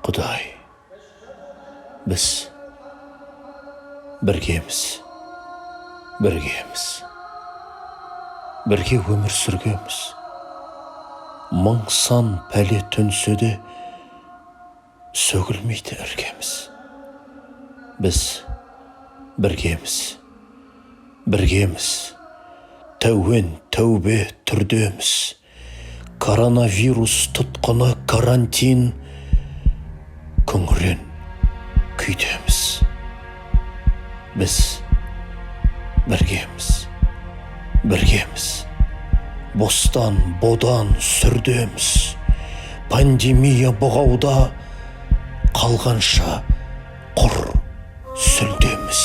Құдай, біз біргеміз, бірге өмір сүргеміз. Мың сан пәле түнсе де сөгілмейді іргеміз. Біз біргеміз, тәуен тәубе түрдеміз. Коронавирус тұтқыны карантин, күңірен күйдеміз. Біз біргеміз, бостан бодан сүрдеміз. Пандемия бұғауда қалғанша құр сүлдеміз.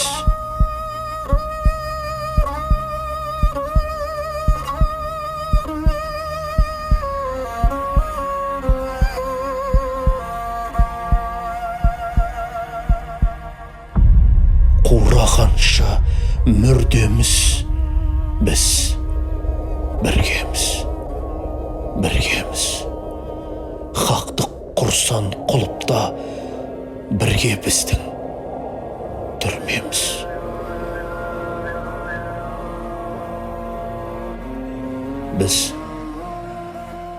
Қурағанша мүрдеміз. Біз біргеміз. Хақтық құрсан құлыпта бірге біздің түрмеміз. Біз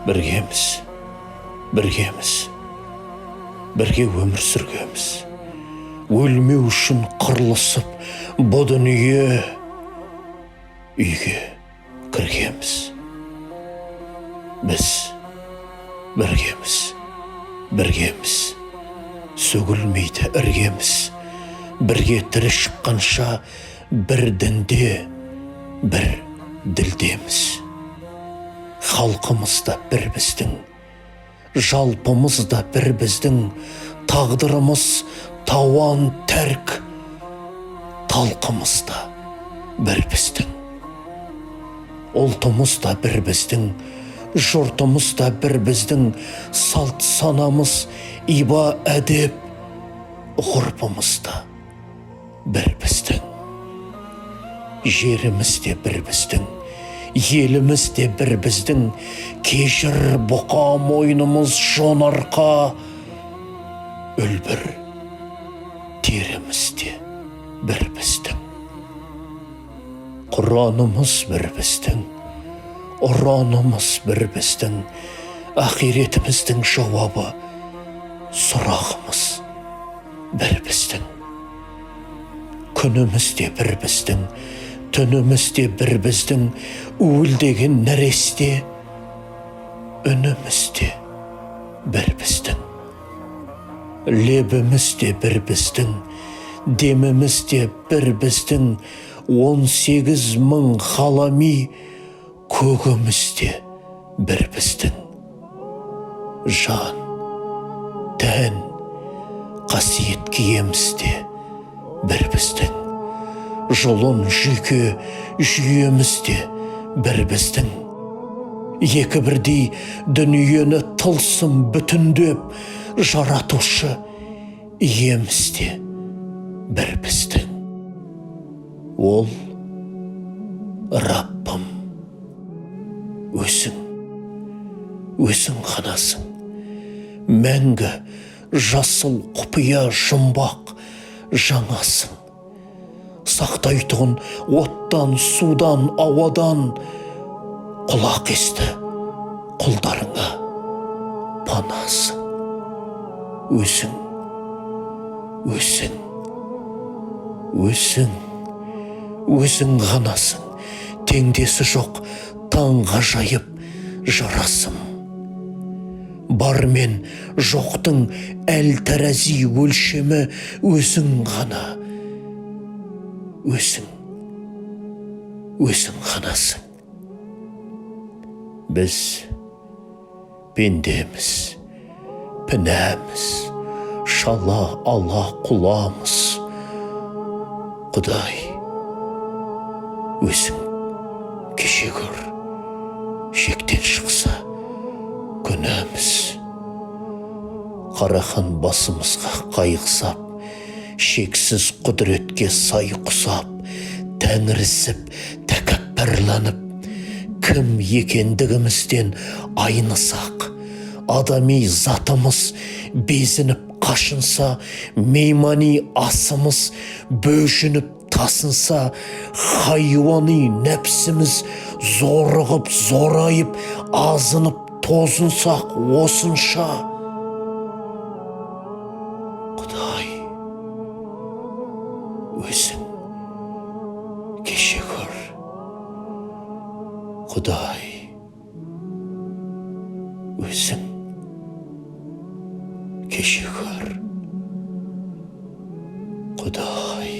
біргеміз, бірге өмір сүргеміз. Өлмеу үшін қырылысып, бұ дүние үйге кіргеміз. Біз біргеміз, сөгілмейді іргеміз. Бірге тірі шыққанша бір дінде, бір ділдеміз. Халқымыз да бір біздің, жалпымыз да бір біздің. Тағдырымыз тауан тәрк, талқымыз да бір біздің. Ұлтымыз да бір біздің, жұртымыз да бір біздің. Салт санамыз, иба әдеп, ғұрпымыз да бір біздің. Жеріміз де бір біздің, еліміз де бір біздің. Кешір бұқа мойнымыз жонарқа, өлбір теріміз де бір біздің. Құранымыз бір біздің, ұранымыз бір біздің. Ақиретіміздің жауабы, сұрағымыз бір біздің. Күніміз де бір біздің, түніміз де бір біздің. Уілдеген нәресте, үніміз де бір біздің. Лебіміз де бір біздің, деміміз де бір біздің. 18 мың ғалами көгіміз де бір біздің. Жан, тән, қасиет киеміз де бір біздің. Жұлын жүйке жүйеміз де бір біздің. Екі бірдей дүниені тылсым бүтіндеп, жаратушы иеміз де бір біздің. Ол Раббым, өзің ғанасың. Мәңгі жасыл құпия жұмбақ жаңасың. Сақтайтұғын оттан, судан, ауадан. Құлақ есті құлдарыңа панасың. Өзің ғанасың. Теңдесі жоқ таң ғажайып жарасым. Бар мен жоқтың әл тәрәзи өлшемі өзің ғана. Өзің ғанасың. Біз пендеміз, пінәміз, шала ала құламыз. Құдай, өзің кеше көр, шектен шықса күнәміз. Қарахан басымызға қайғысап, шексіз құдіретке сай құсап, тәңірісіп, тәкаппарланып, кім екендігімізден айнысақ, адами затымыз безініп қашынса, меймани асымыз бөжініп тасынса, хайуани нәпсіміз зорығып, зорайып, азынып, тозынсақ осынша. Құдай, өзің кеше көр. Құдай, өзің кеше көр. Құдай.